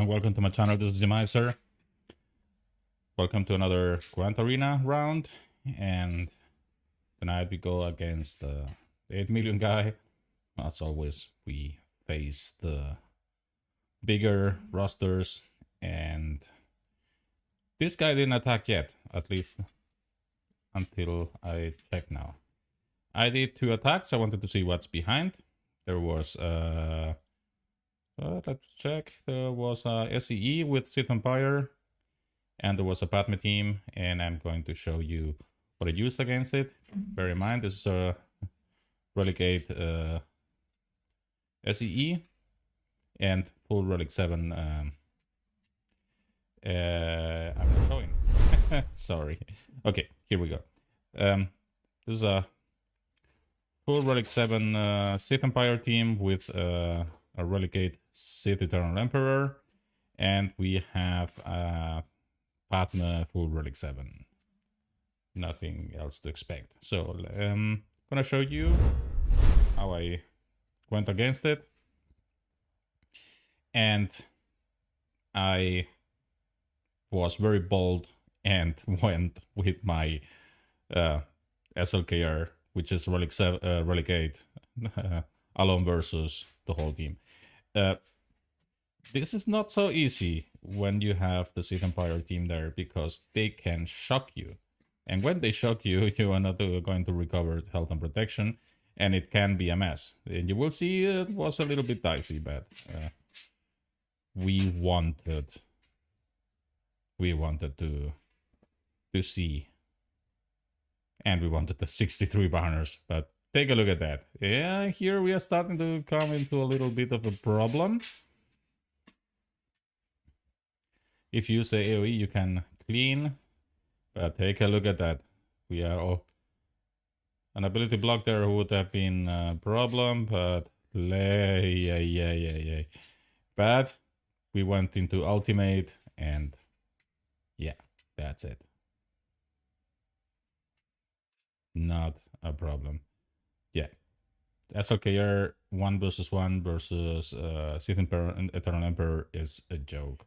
Welcome to my channel. This is GMiser. Welcome to another Grand Arena round. And tonight we go against the 8 million guy. As always, we face the bigger rosters. And this guy didn't attack yet, at least until I check now. I did 2 attacks. I wanted to see what's behind. There was let's check. There was a SEE with Sith Empire, and there was a Padme team, and I'm going to show you what I used against it. Bear in mind, this is a Relegate SEE and full Relic 7. I'm not showing. Sorry. Okay, here we go. This is a full Relic 7 Sith Empire team with a Relegate Sith Eternal Emperor, and we have Padme full Relic 7. Nothing else to expect. So I'm gonna show you how I went against it, and I was very bold and went with my SLKR, which is Relegate alone versus the whole team. This is not so easy when you have the Sith Empire team there, because they can shock you. And when they shock you, you are not going to recover health and protection, and it can be a mess. And you will see it was a little bit dicey, but we wanted to see, and we wanted the 63 banners, but take a look at that. Yeah, here we are starting to come into a little bit of a problem. If you say AoE, you can clean, but take a look at that. We are all... An ability block there would have been a problem, but... But we went into ultimate, and yeah, that's it. Not a problem. Yeah, SLKR 1 versus 1 versus Sith Emperor and Eternal Emperor is a joke.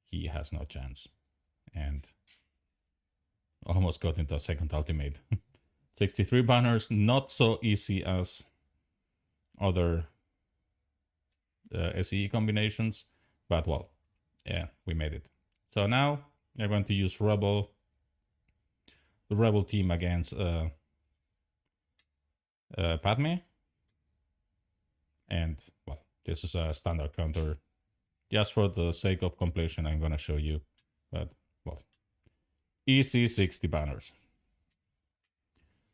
He has no chance, and almost got into a second ultimate. 63 banners, not so easy as other SE combinations, but well, yeah, we made it. So now I'm going to use the Rebel team against Padme, and well, this is a standard counter. Just for the sake of completion, I'm gonna show you, but well, easy 60 banners.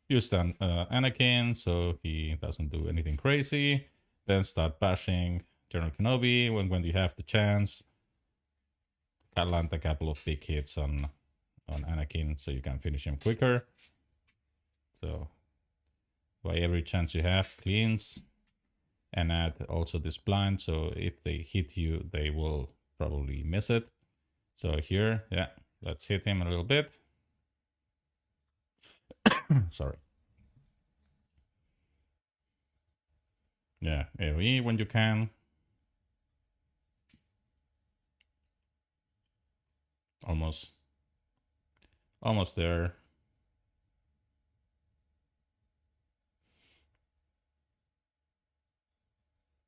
Use then Anakin, so he doesn't do anything crazy. Then start bashing General Kenobi when you have the chance. Land a couple of big hits on Anakin, so you can finish him quicker. So by every chance you have, cleans, and add also this blind, so if they hit you, they will probably miss it. So here, yeah, let's hit him a little bit. Sorry. Yeah, AoE when you can. Almost there.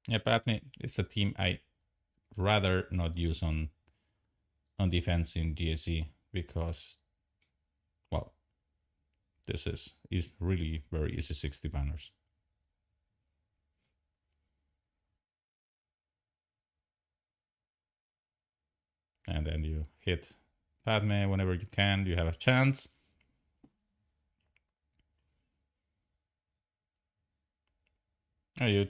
Yeah, Padme is a team I rather not use on defense in GSE, because, well, this is really very easy 60 banners. And then you hit Padme whenever you can, you have a chance. Oh, you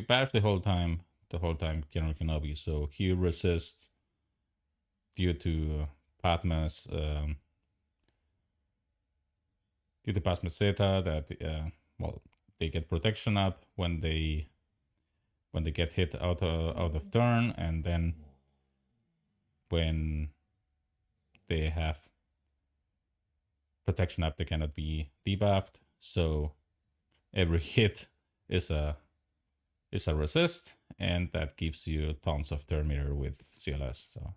bash the whole time General Kenobi, so he resists due to Padme's Zeta, that well, they get protection up when they get hit out of turn, and then when they have protection up, they cannot be debuffed. So every hit is a is a resist, and that gives you tons of turn meter with CLS. So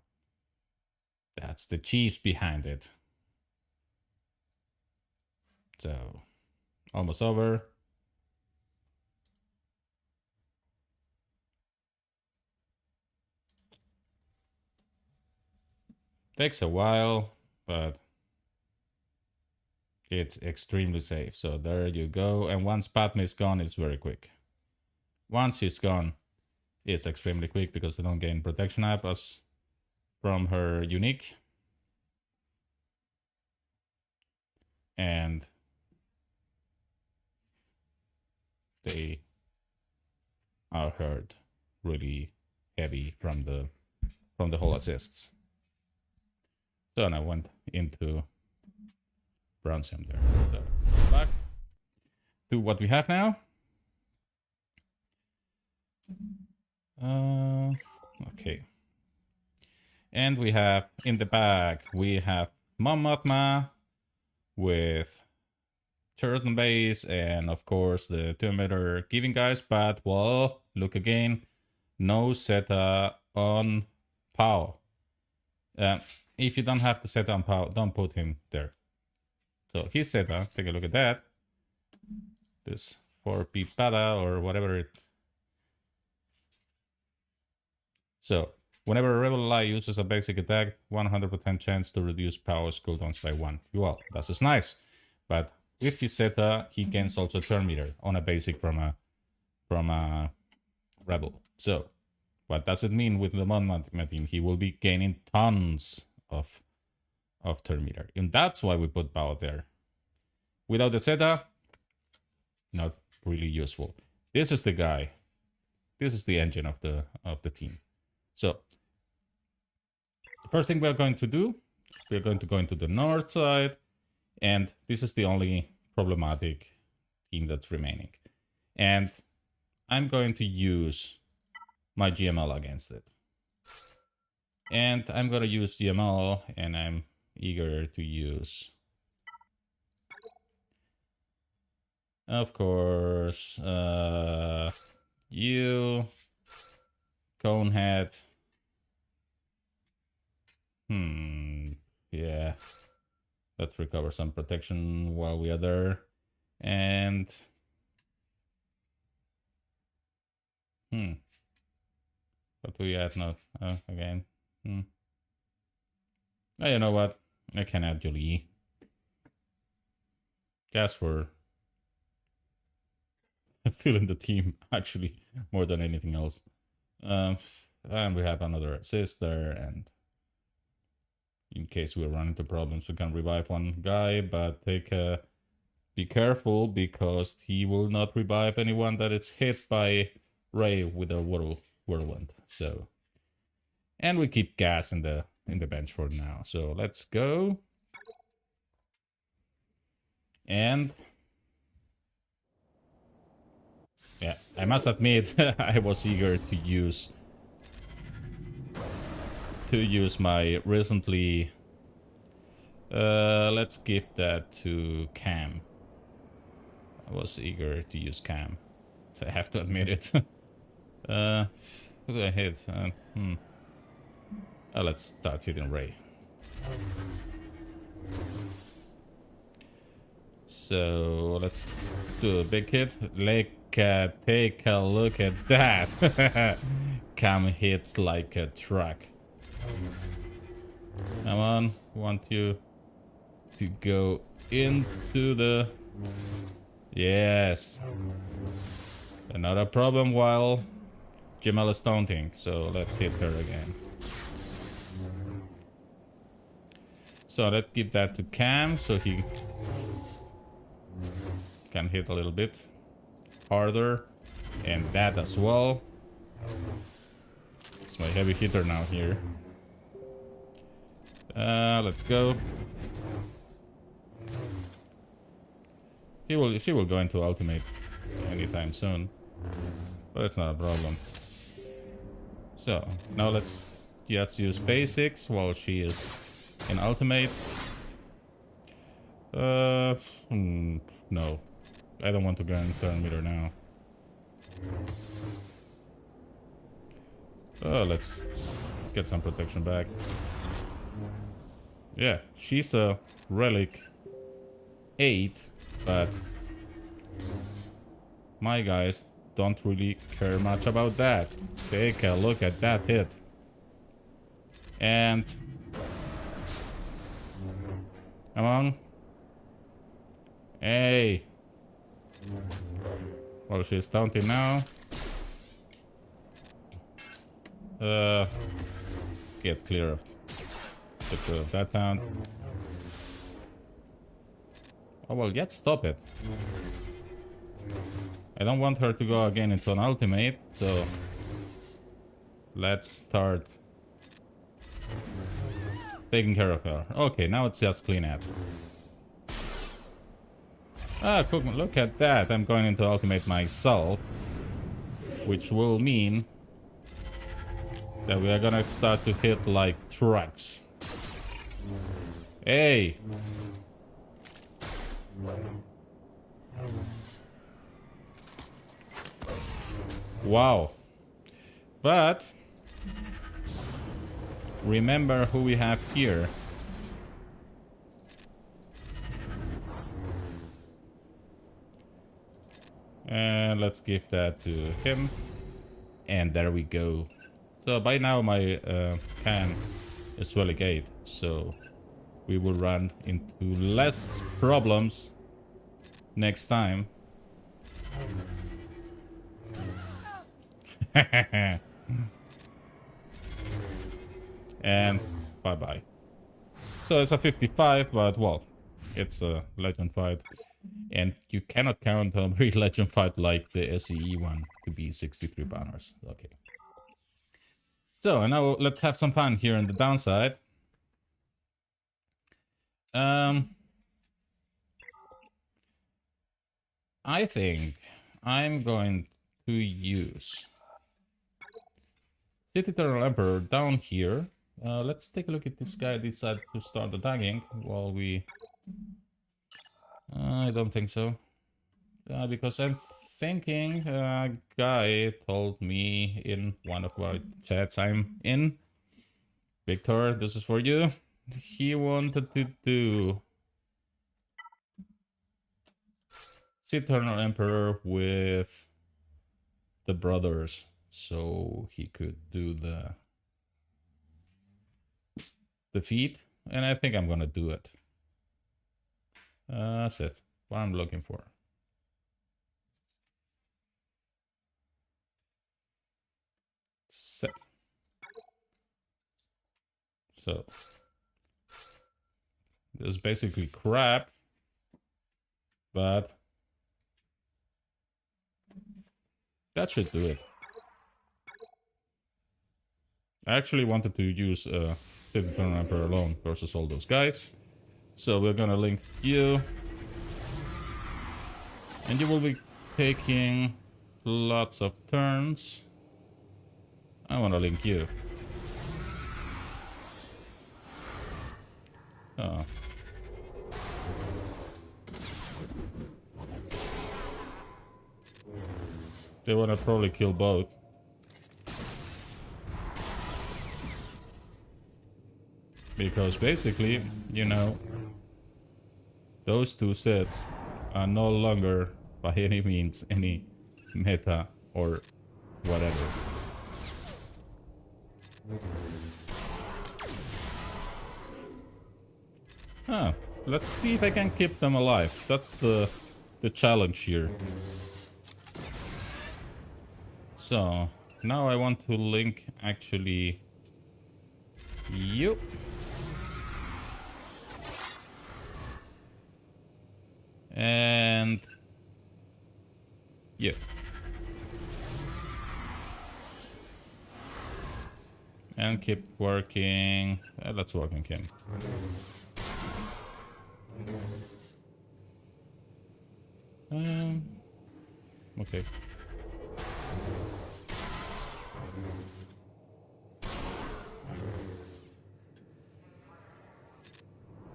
that's the cheese behind it. So almost over. Takes a while, but it's extremely safe. So there you go. And once Padme is gone, it's very quick. Once he's gone, it's extremely quick because they don't gain protection app as from her unique. And they are hurt really heavy from the whole assists. So I went into Bronzium there. So back to what we have now. Okay. And we have in the back, we have Mom Mothma with Turtle Base and of course the 2-meter giving guys, but well, look again, no Zeta on Pow. If you don't have the Zeta on Pow, don't put him there. So his Zeta, take a look at that. This 4P Pada or whatever it. So whenever a Rebel Ally uses a basic attack, 100% chance to reduce power cooldowns by 1. Well, that's just nice. But with his Zeta, he gains also turn meter on a basic from a Rebel. So what does it mean with the Mothma team? He will be gaining tons of turn meter. And that's why we put power there. Without the Zeta, not really useful. This is the guy. This is the engine of the team. So the first thing we're going to do, we're going to go into the north side, and this is the only problematic team that's remaining. And I'm going to use my GML against it. And I'm going to use GML, and I'm eager to use, of course, you, Conehead. Yeah. Let's recover some protection while we are there. And what do we add now? Again. Oh, you know what? I can add Jolie. Gas for filling the team, actually, more than anything else. And we have another assist there, and in case we run into problems, we can revive one guy, but be careful because he will not revive anyone that is hit by Ray with a whirlwind. So, and we keep gas in the bench for now. So let's go. And yeah, I must admit I was eager to use my recently, let's give that to Cam. I was eager to use Cam. I have to admit it. Who do I hit? Let's start hitting Ray. So let's do a big hit. Take a look at that. Cam hits like a truck. Come on, want you to go into the... Yes. Another problem while Jamel is taunting, so let's hit her again. So let's give that to Cam, so he can hit a little bit harder. And that as well. It's my heavy hitter now here. Let's go. She will go into ultimate anytime soon, but it's not a problem. So now let's just use basics while she is in ultimate. No, I don't want to go and turn meter now. Oh, let's get some protection back. Yeah, she's a relic 8, but my guys don't really care much about that. Take a look at that hit. And come on. Hey. Well, she's taunting now. Get clear of that taunt. Oh well, yet stop it. I don't want her to go again into an ultimate, so let's start taking care of her. Okay, now it's just clean up. Ah, look at that. I'm going into ultimate myself, which will mean that we are gonna start to hit like trucks. Hey! Wow. But remember who we have here. And let's give that to him. And there we go. So by now my can is SWGOH, so we will run into less problems next time. And bye-bye. So it's a 55, but well, it's a legend fight. And you cannot count on a legend fight like the SEE one to be 63 banners. Okay. So now let's have some fun here on the downside. I think I'm going to use City Eternal Emperor down here. Let's take a look at this guy decide to start attacking while we... I don't think so. Because I'm thinking a guy told me in one of our chats I'm in. Victor, this is for you. He wanted to do Eternal Emperor with the brothers, so he could do the defeat, and I think I'm gonna do it. That's it. What I'm looking for. Set. So this is basically crap, but that should do it. I actually wanted to use Eternal Emperor alone versus all those guys. So we're gonna link you. And you will be taking lots of turns. I wanna link you. Oh. They wanna probably kill both. Because basically, you know, those two sets are no longer by any means any meta or whatever. Huh. Let's see if I can keep them alive. That's the challenge here. So now I want to link actually you. And you. And keep working. Let's work on Kim. Okay.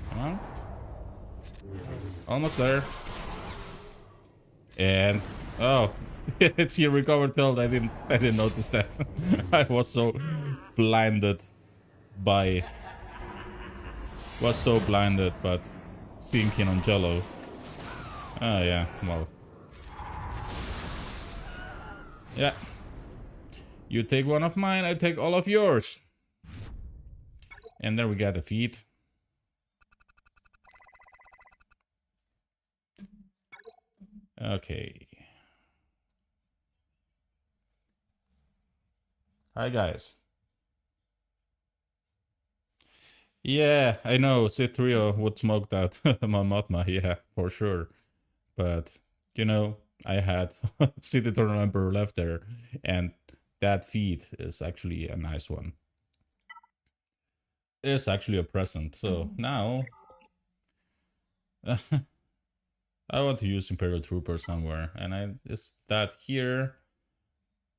Come on. Almost there. And Oh, it's your recovered health. I didn't notice that. I was so blinded by but seeing him on Jello. Oh yeah, well. Yeah. You take one of mine, I take all of yours. And there we got the feed. Okay. Hi guys. Yeah, I know, Citrio would smoke that Mamotma, yeah, for sure. But, you know, I had City Eternal Emperor left there, and that feed is actually a nice one. It's actually a present, so now... I want to use Imperial Trooper somewhere, and is that here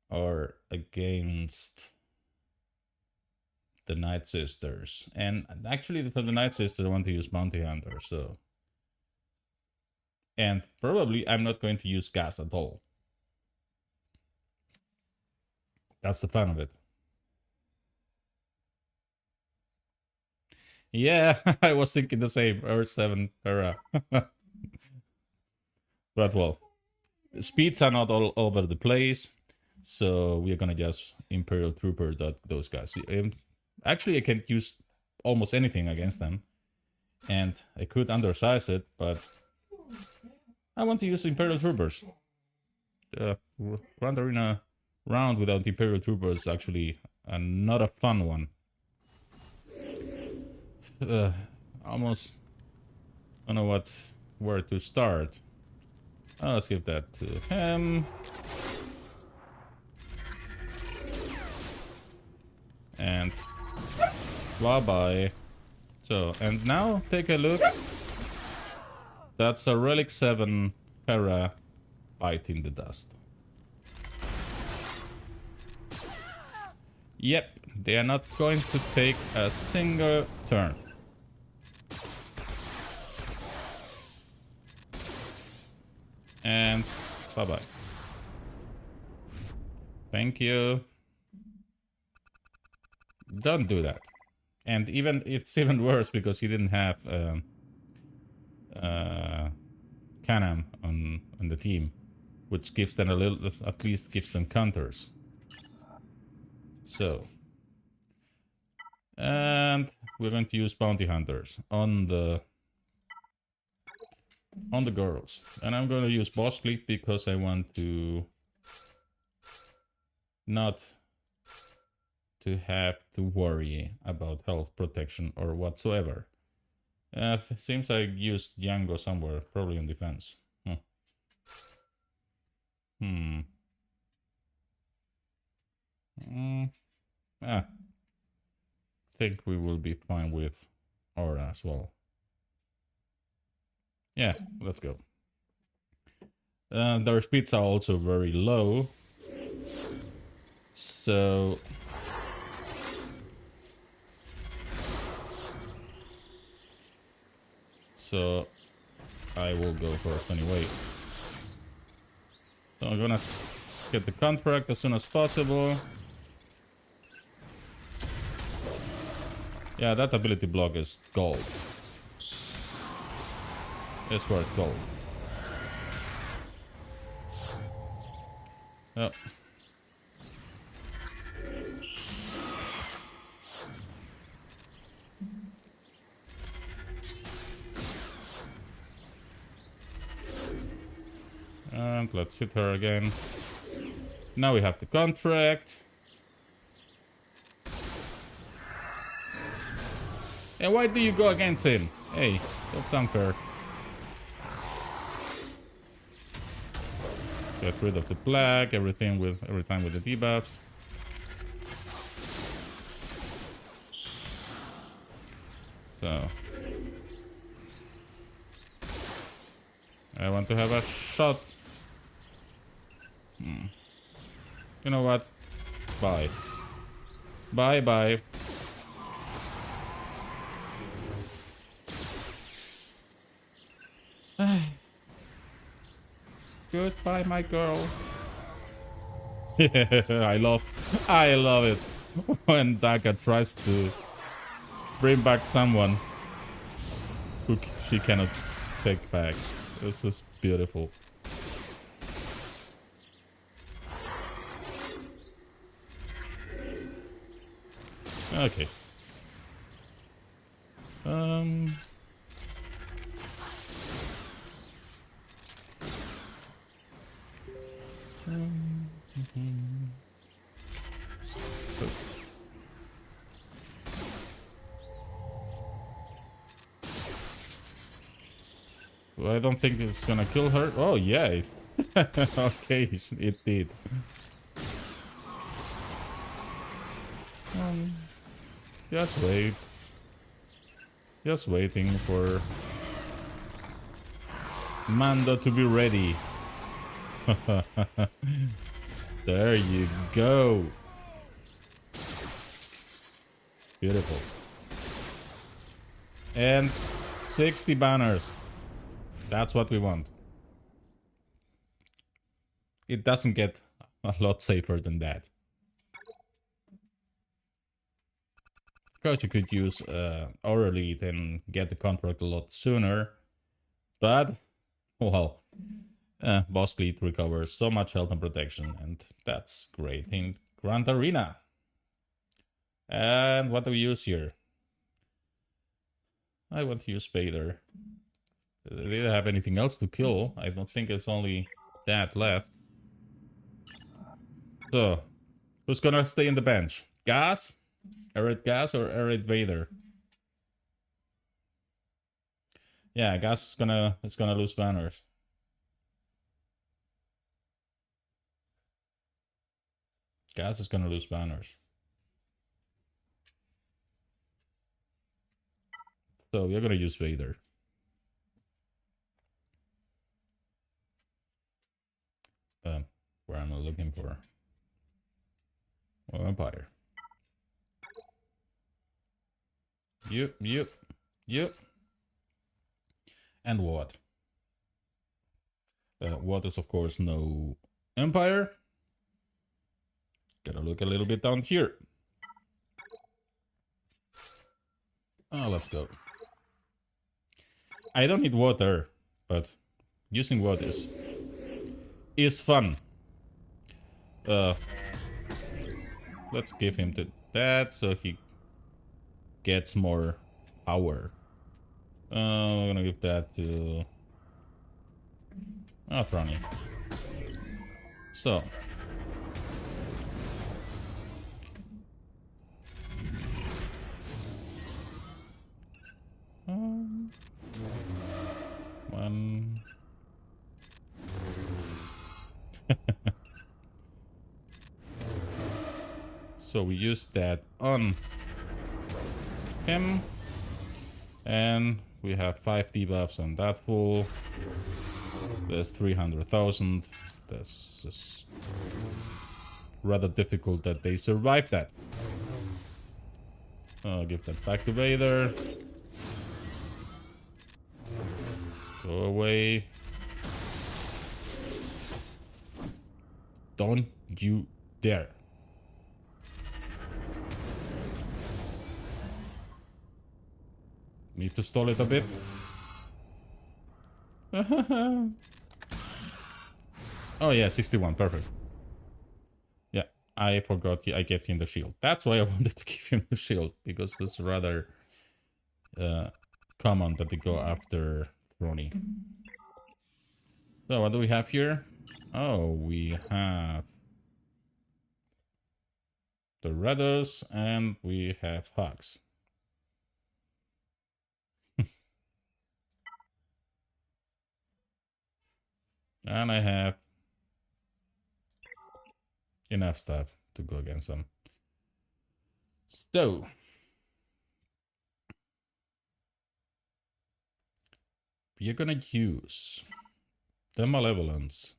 or against the Night Sisters? And actually, for the Night Sisters, I want to use Bounty Hunter. So, and probably I'm not going to use gas at all. That's the fun of it. Yeah, I was thinking the same. Earth 7 era. But well, speeds are not all over the place, so we're gonna just Imperial Trooper those guys. Actually, I can use almost anything against them, and I could undersize it, but I want to use Imperial Troopers. Wandering around without Imperial Troopers is actually not a fun one. Almost don't know where to start. Let's give that to him. And bye-bye. So, and now take a look. That's a Relic 7 Hera biting the dust. Yep, they are not going to take a single turn. And bye-bye. Thank you. Don't do that. And it's even worse because he didn't have Canam on the team, which gives them at least gives them counters. So, and we're going to use Bounty Hunters on the girls, and I'm going to use Boss Click because I want to not to have to worry about health protection or whatsoever. Seems I used Django somewhere, probably in defense. Think we will be fine with Aura as well. Yeah, let's go. Their speeds are also very low. So... I will go first anyway. So I'm gonna get the contract as soon as possible. Yeah, that ability block is gold. It's worth gold. Yep. And let's hit her again. Now we have the contract. And why do you go against him? Hey, that's unfair. Get rid of the plague, every time with the debuffs. So I want to have a shot. You know what? Bye. Bye. Goodbye, my girl. I love it when Daga tries to bring back someone who she cannot take back. This is beautiful. Okay. I don't think it's gonna kill her. Oh, yeah. Okay, it did. Just wait. Just waiting for Mando to be ready. There you go. Beautiful. And 60 banners. That's what we want. It doesn't get a lot safer than that. Of course, you could use Aura Elite and get the contract a lot sooner. But, well, Boss Elite recovers so much health and protection, and that's great in Grand Arena. And what do we use here? I want to use Vader. They didn't have anything else to kill. I don't think it's only that left. So, who's gonna stay in the bench? Gas? Arid Gas or Arid Vader? Yeah, Gas is gonna lose banners. Gas is gonna lose banners. So we're gonna use Vader. Where am I looking for? Oh, Empire. Yep. And what? What is, of course, no Empire. Gotta look a little bit down here. Oh, let's go. I don't need water, but using water is fun. Let's give him that so he gets more power. We're gonna give that to Throny. So one. So we use that on him, and we have 5 debuffs on that fool. There's 300,000. This is rather difficult that they survive that. I'll give that back to Vader. Go away. Don't you dare. Need to stall it a bit. Oh yeah, 61, perfect. Yeah, I forgot I get him the shield. That's why I wanted to give him the shield, because it's rather common that they go after Throny. So what do we have here? Oh, we have the Radders and we have Hawks. And I have enough stuff to go against them. So we're gonna use the Malevolence.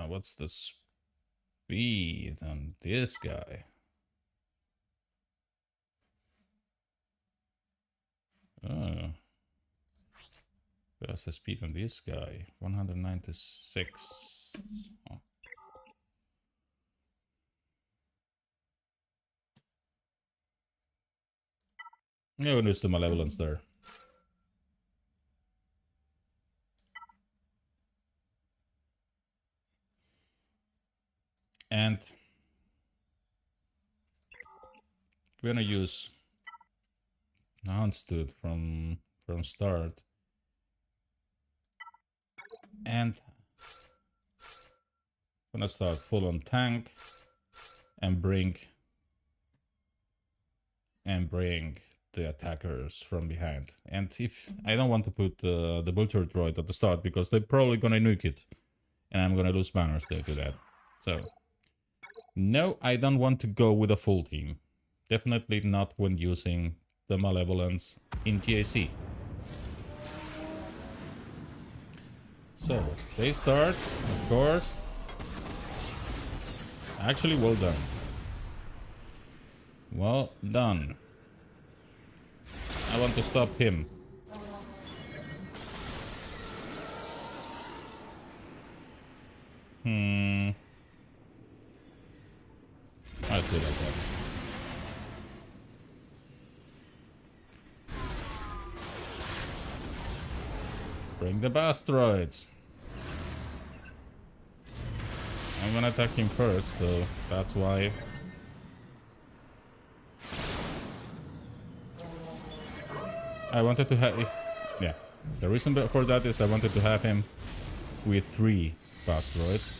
What's the speed on this guy? Oh. What's the speed on this guy? 196. Oh. Yeah, we'll use the malevolence there. And we're gonna use Houndstooth from start. And I'm gonna start full on tank and bring the attackers from behind. And if I don't want to put the Vulture droid at the start because they're probably gonna nuke it, and I'm gonna lose banners due to that. So no, I don't want to go with a full team. Definitely not when using the Malevolence in GAC. So they start, of course. Actually, well done. Well done. I want to stop him. I see like that. Bring the Bastroids. I'm gonna attack him first, so that's why. I wanted to have... Yeah. The reason for that is I wanted to have him with 3 Bastroids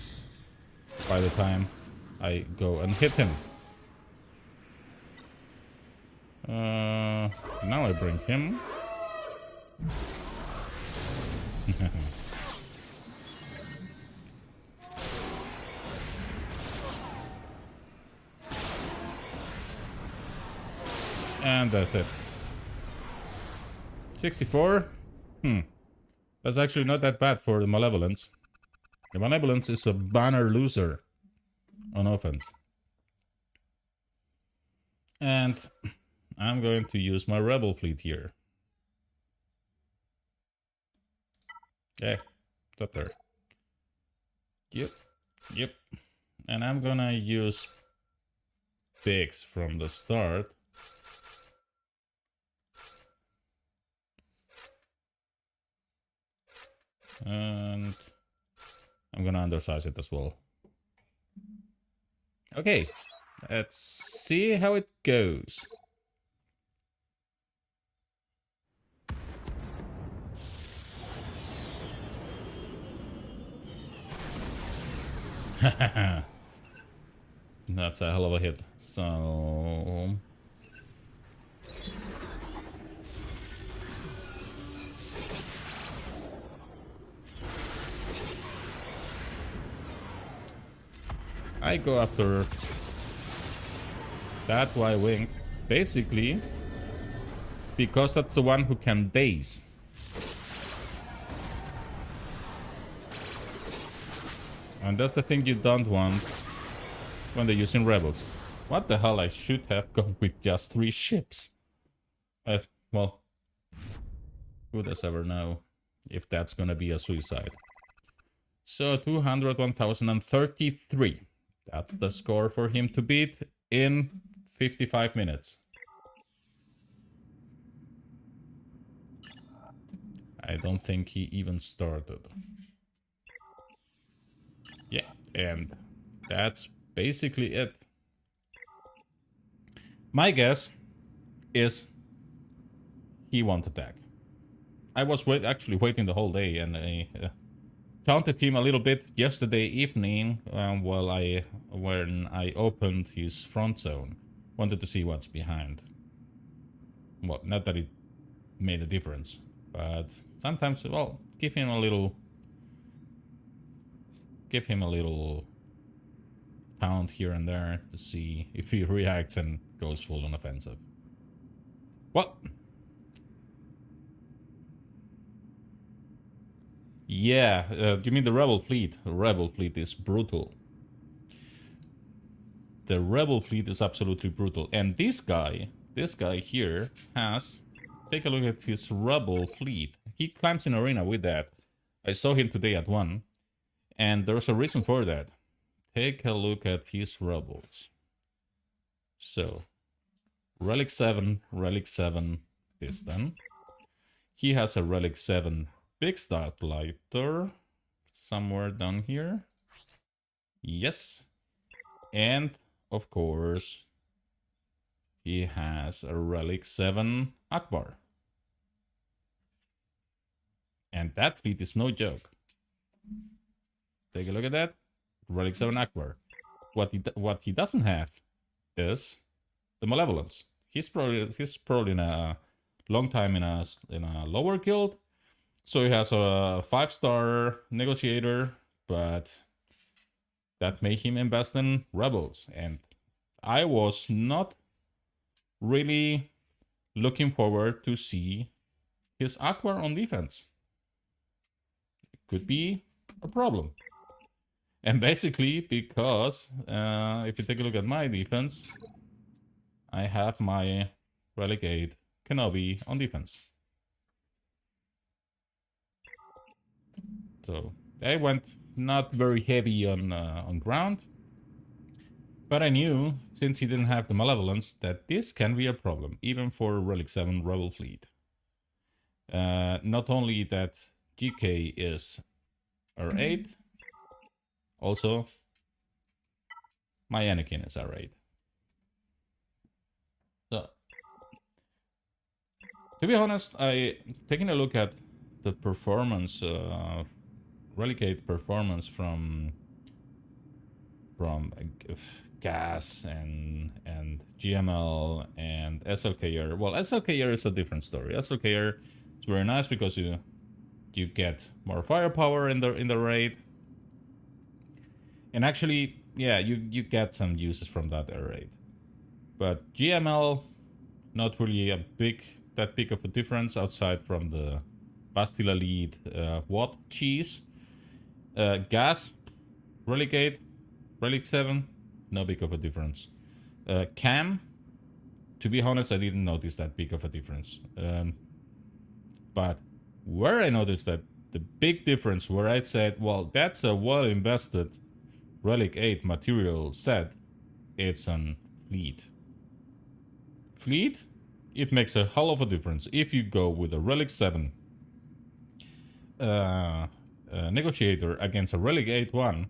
by the time I go and hit him. Now I bring him. And that's it. 64? That's actually not that bad for the Malevolence. The Malevolence is a banner loser on offense. And I'm going to use my Rebel fleet here. Yeah, it's up there. Yep. And I'm gonna use Biggs from the start. And I'm gonna undersize it as well. Okay, let's see how it goes. That's a hell of a hit. So... I go after that Y-Wing, basically, because that's the one who can daze. And that's the thing you don't want when they're using Rebels. What the hell, I should have gone with just 3 ships. Well, who does ever know if that's gonna be a suicide. So 200, 1033. That's the score for him to beat in 55 minutes. I don't think he even started. Yeah, and that's basically it. My guess is he won't attack. I was actually waiting the whole day, and I taunted him a little bit yesterday evening when I opened his front zone. Wanted to see what's behind. Well, not that it made a difference, but sometimes, well, give him a little taunt here and there to see if he reacts and goes full on offensive. What? Yeah, you mean the Rebel fleet? The Rebel fleet is brutal. The Rebel fleet is absolutely brutal. And this guy here has... Take a look at his Rebel fleet. he climbs in arena with that. I saw him today at 1, and there's a reason for that. Take a look at his rebels. So, Relic 7, this then. He has a Relic 7 Big Starlighter somewhere down here. Yes. And, of course, he has a Relic 7 Akbar. And that fleet is no joke. Take a look at that. Relic 7 Akbar. What he doesn't have is the Malevolence. He's probably in a long time in a lower guild. So he has a 5-star negotiator, but that made him invest in rebels. And I was not really looking forward to see his Akbar on defense. It could be a problem. And basically, because if you take a look at my defense, I have my Relic 8 Kenobi on defense. So I went not very heavy on ground, but I knew, since he didn't have the Malevolence, that this can be a problem, even for Relic 7 Rebel fleet. Not only that GK is R8, also my Anakin is R8. So, to be honest, taking a look at the performance, Relic 8 performance from Gas and GML and SLKR. Well, SLKR is a different story. SLKR is very nice because you get more firepower in the raid, and actually, yeah, you get some uses from that raid. But GML, not really that big of a difference outside from the Bastila lead Watt cheese. Gas, Relic 8, Relic 7, no big of a difference. Cam, to be honest, I didn't notice that big of a difference. But where I noticed that the big difference, where I said, well, that's a well-invested Relic 8 material set, it's on fleet. Fleet, it makes a hell of a difference. If you go with a Relic 7 negotiator against a Relic 8-1,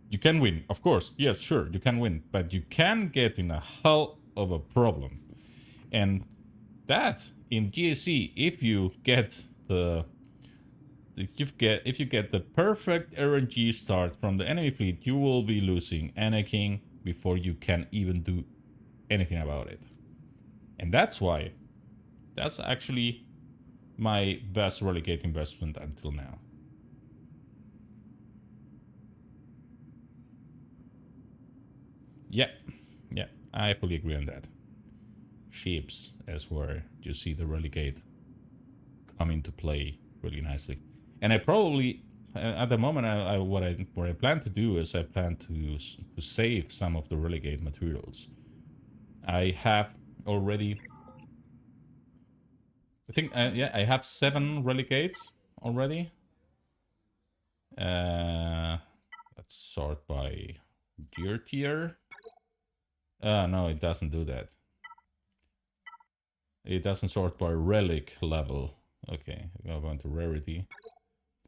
you can win. Of course, yes, sure, you can win, but you can get in a hell of a problem. And that in GAC, if you get the perfect RNG start from the enemy fleet, you will be losing Anakin before you can even do anything about it. And that's why that's actually my best Relic 8 investment until now. Yeah, I fully agree on that. Ships is where you see the Relic 8 come into play really nicely. And I probably, at the moment, what I plan to do is I plan to save some of the Relic 8 materials. I have already, I think, I have 7 Relic 8s already. Let's sort by gear tier. No, it doesn't do that. It doesn't sort by relic level. Okay, I'm going to rarity.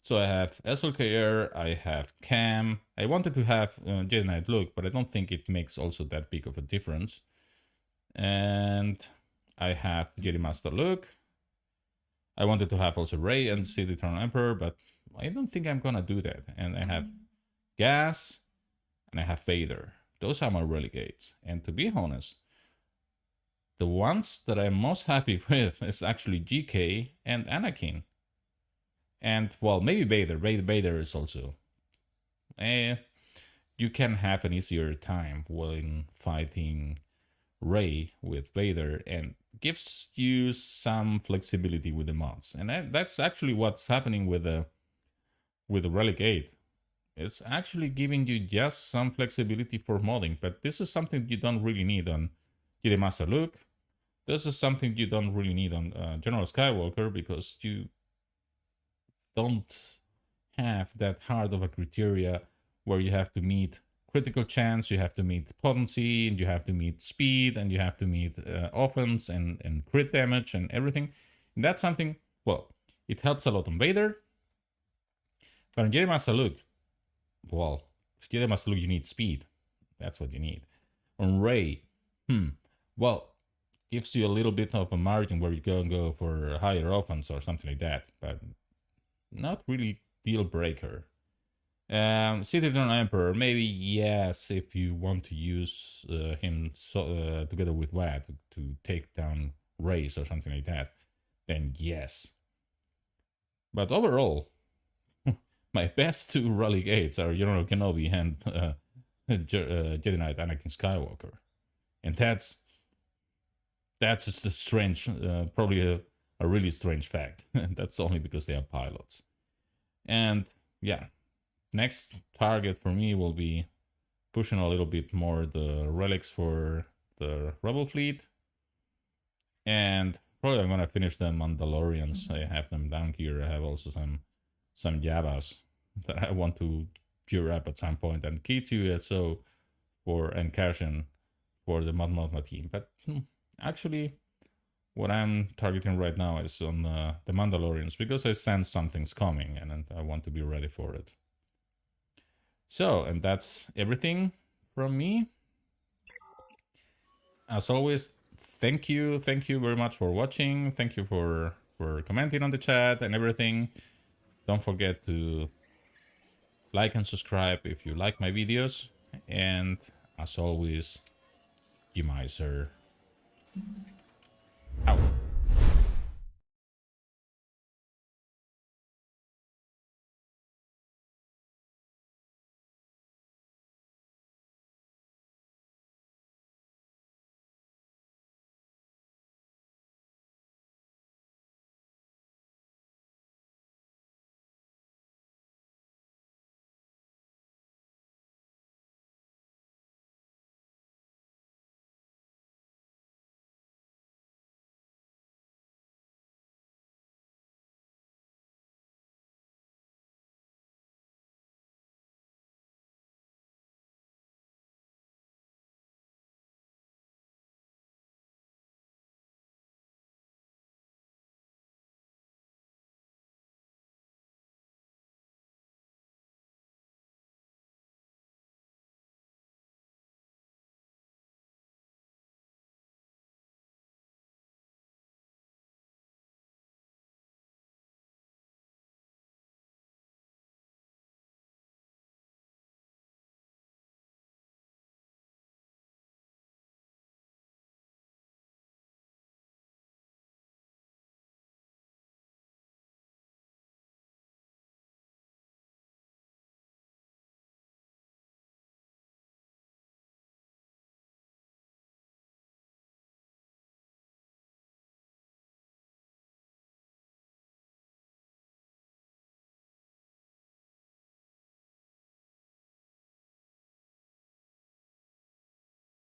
So I have SLKR, I have Cam. I wanted to have Jedi Knight Luke, but I don't think it makes also that big of a difference. And I have Jedi Master Luke. I wanted to have also Rey and see the Eternal Emperor, but I don't think I'm gonna do that. And I have Gas, and I have Vader. Those are my Relic 8s. And to be honest, the ones that I'm most happy with is actually GK and Anakin. And, well, maybe Vader. Vader is also... you can have an easier time when fighting Rey with Vader, and gives you some flexibility with the mods. And that's actually what's happening with the Relic 8. It's actually giving you just some flexibility for modding, but this is something you don't really need on Jedi Master Luke. this is something you don't really need on General Skywalker, because you don't have that hard of a criteria where you have to meet critical chance, you have to meet potency, and you have to meet speed, and you have to meet offense and crit damage and everything. And that's something, well, it helps a lot on Vader. But on GMiser look, well, GMiser look, you need speed. That's what you need. On Rey, well, gives you a little bit of a margin where you can go for higher offense or something like that, but not really deal breaker. Citadel Emperor, maybe yes, if you want to use him together with Wad to take down Rays or something like that, then yes. But overall, my best two rally gates are General Kenobi and Jedi Knight Anakin Skywalker, and that's just a strange, probably a really strange fact. That's only because they are pilots. And yeah, next target for me will be pushing a little bit more the relics for the Rebel fleet, and probably I'm gonna finish the Mandalorians. I have them down here. I have also some Javas that I want to gear up at some point, and K2SO and Cashin for the Mad Mothma team. But actually, what I'm targeting right now is on the Mandalorians, because I sense something's coming and I want to be ready for it. So, and that's everything from me. As always, thank you very much for watching. Thank you for commenting on the chat and everything. Don't forget to like and subscribe if you like my videos. And as always, GMiser out.